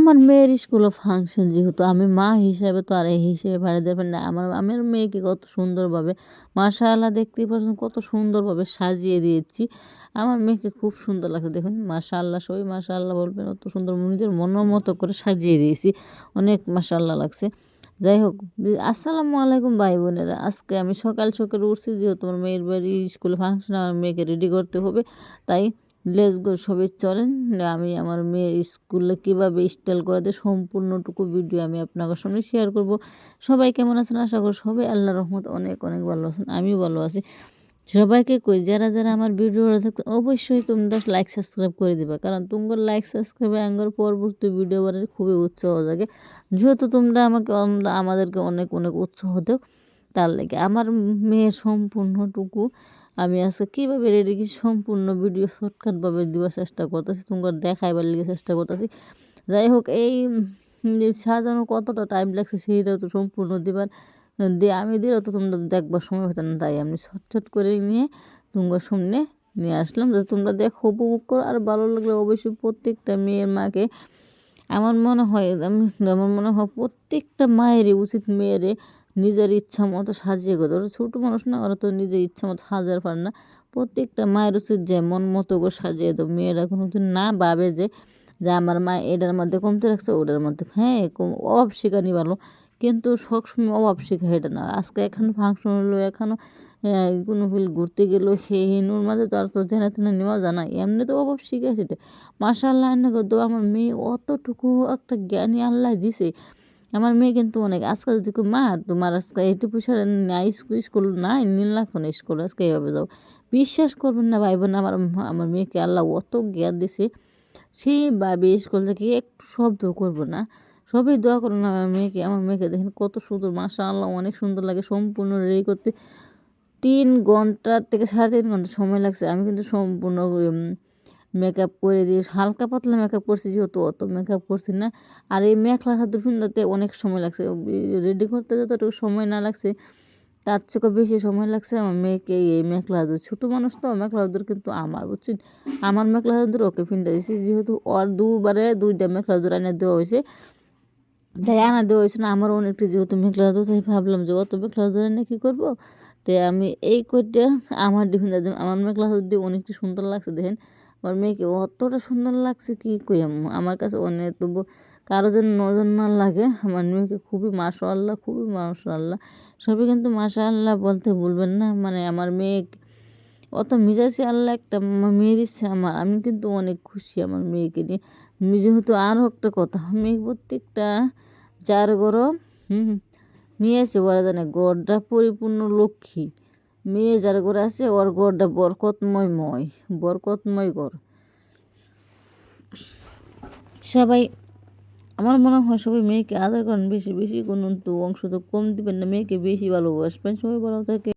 আমার মেয়ের স্কুলে ফাংশন, যেহেতু আমি মা হিসেবে তো আর এই হিসেবে বাড়ি দেবেন না। আমার মেয়েকে কত সুন্দরভাবে, মাশাআল্লাহ, দেখতেই পাচ্ছেন কত সুন্দরভাবে সাজিয়ে দিয়েছি। আমার মেয়েকে খুব সুন্দর লাগছে, দেখুন মাশাআল্লাহ, সবাই মাশাআল্লাহ বলবেন। অত সুন্দর নিজের মনের মতো করে সাজিয়ে দিয়েছি, অনেক মাশাআল্লাহ লাগছে। যাই হোক, আসসালামু আলাইকুম ভাই বোনেরা। আজকে আমি সকাল সকাল উঠছি, যেহেতু আমার মেয়ের বাড়ি স্কুলে ফাংশন, আমার মেয়েকে রেডি করতে হবে। তাই লেটস গো, সবাই চলেন। আমি আমার মেয়ের স্কুলে কীভাবে স্টাইল করে দেয় সম্পূর্ণটুকু ভিডিও আমি আপনাদের সামনে শেয়ার করব। সবাই কেমন আছেন? আশা করি সবাই আল্লাহর রহমত অনেক অনেক ভালো আছেন, আমিও ভালো আছি। সবাইকে কই, যারা যারা আমার ভিডিওটা দেখতে, অবশ্যই তোমরা লাইক সাবস্ক্রাইব করে দিবা, কারণ তোমার লাইক সাবস্ক্রাইবে আঙ্গর পরবর্তী ভিডিও বারের খুবই উৎসাহ জাগে। যেহেতু তোমরা আমাদেরকে অনেক অনেক উৎসাহ দাও, তার লেগে আমার মেয়ের সম্পূর্ণটুকু আমি আজকে কীভাবে রেডি কি সম্পূর্ণ ভিডিও শর্টকাটভাবে দেওয়ার চেষ্টা করতেছি, তোমার দেখাইবার লেগে চেষ্টা করতেছি। যাই হোক, এই সাজানোর কতটা টাইম লাগছে সেইটাও তো সম্পূর্ণ দিবার দিয়ে আমি দিলেও তো তোমরা দেখবার সময় হতো না, তাই আমি ছটছট করে নিয়ে তোমার সামনে নিয়ে আসলাম, যে তোমরা দেখো, উপভোগ করো। আর ভালো লাগলে অবশ্যই প্রত্যেকটা মেয়ের মাকে, আমার মনে হয় প্রত্যেকটা মায়েরই উচিত মেয়েরে নিজের ইচ্ছা মতো সাজিয়ে করতে। ওরা ছোটো মানুষ না, ওরা তো নিজের ইচ্ছা মতো সাজাতে পারে না। প্রত্যেকটা মায়ের উচিত যে মন মতো করে সাজিয়ে দেবো। মেয়েরা কোনো দিন না ভাবে যে যে আমার মা এটার মধ্যে কমতে রাখছে, ওটার মধ্যে, হ্যাঁ, অভাব শেখানি ভালো, কিন্তু সবসময় অভাব শেখা এটা না। আজকে এখানে ফাংশন হলো, এখানেও কোনো ঘুরতে গেলো, সেই হিনুর মাঝে তো আর তো জেনে তেনে নেওয়া যায় না। এমনি তো অভাব শিখেছে এটা, মাশাআল্লাহ। এনে করতো আমার মেয়ে অতটুকু একটা জ্ঞানী আল্লাহ দিছে। আমার মেয়ে কিন্তু অনেক, আজকাল যদি মা তোমার আজকে এইটু পয়সা নাই, স্কুল নাই, নীল লাগতো না স্কুল, আজকে এইভাবে যাও, বিশ্বাস করবেন না ভাই বোন, আমার মেয়েকে আল্লাহ অত জ্ঞান দিছে। সেই ভাবে স্কুল থেকে একটু শব্দ করবো না। সবই দোয়া করুন আমার মেয়েকে দেখেন কত সুন্দর, মাশাআল্লাহ, অনেক সুন্দর লাগে। সম্পূর্ণ রেডি করতে 3 ঘন্টা থেকে 3.5 ঘন্টা সময় লাগছে। আমি কিন্তু সম্পূর্ণ মেকআপ করে দিয়ে হালকা পাতলা মেকআপ করছি, যেহেতু অত মেকআপ করছি না। আর এই মেখলা চাদর পিন্ধাতে অনেক সময় লাগছে, রেডি করতে যতটুকু সময় না লাগছে তার চেয়েও বেশি সময় লাগছে আমার মেয়েকে এই মেখলা চাদর। ছোটো মানুষ তো, মেখলা চাদর কিন্তু আমার, বুঝছেন, আমার মেখলা চাদর ওকে পিন্ধা দিয়েছি, যেহেতু ওর দুবারে 2টা মেখলা চাদর এনে দেওয়া হয়েছে, তাই আনা দেওয়া হয়েছে না আমারও অনেকটা, যেহেতু মেখলা চাদর, তাই ভাবলাম যে অত মেখলা চাদর এনে কী করবো। তো আমি এই কইটা আমার ডিফিন, আমার মেখলা চাদর দিয়ে অনেকটা সুন্দর লাগছে। দেখেন আমার মেয়েকে অতটা সুন্দর লাগছে, কি কই আমার কাছে অনেক, তবু কারো যেন নজর না লাগে, আমার মেয়েকে খুবই মাশাআল্লাহ, খুবই মাশাআল্লাহ। সবই কিন্তু মাশাআল্লাহ বলতে ভুলবেন না। মানে আমার মেয়ে অত মিজাইছে আল্লাহ একটা মেয়ে দিচ্ছে আমার, আমি কিন্তু অনেক খুশি আমার মেয়েকে নিয়ে। যেহেতু আরও একটা কথা, মেয়ে প্রত্যেকটা যার গরো মেয়ে আছে, ওরা জানে গড়টা পরিপূর্ণ লক্ষ্মী। মেয়ে যার ঘরে আছে, ওর গড়টা বরকতময় ঘর। সবাই, আমার মনে হয় সবাই মেয়েকে আদর করেন বেশি বেশি, কোনো তো অংশ তো কম দিবেন না, মেয়েকে বেশি ভালোবাসবেন। সবাই ভালো থাকে।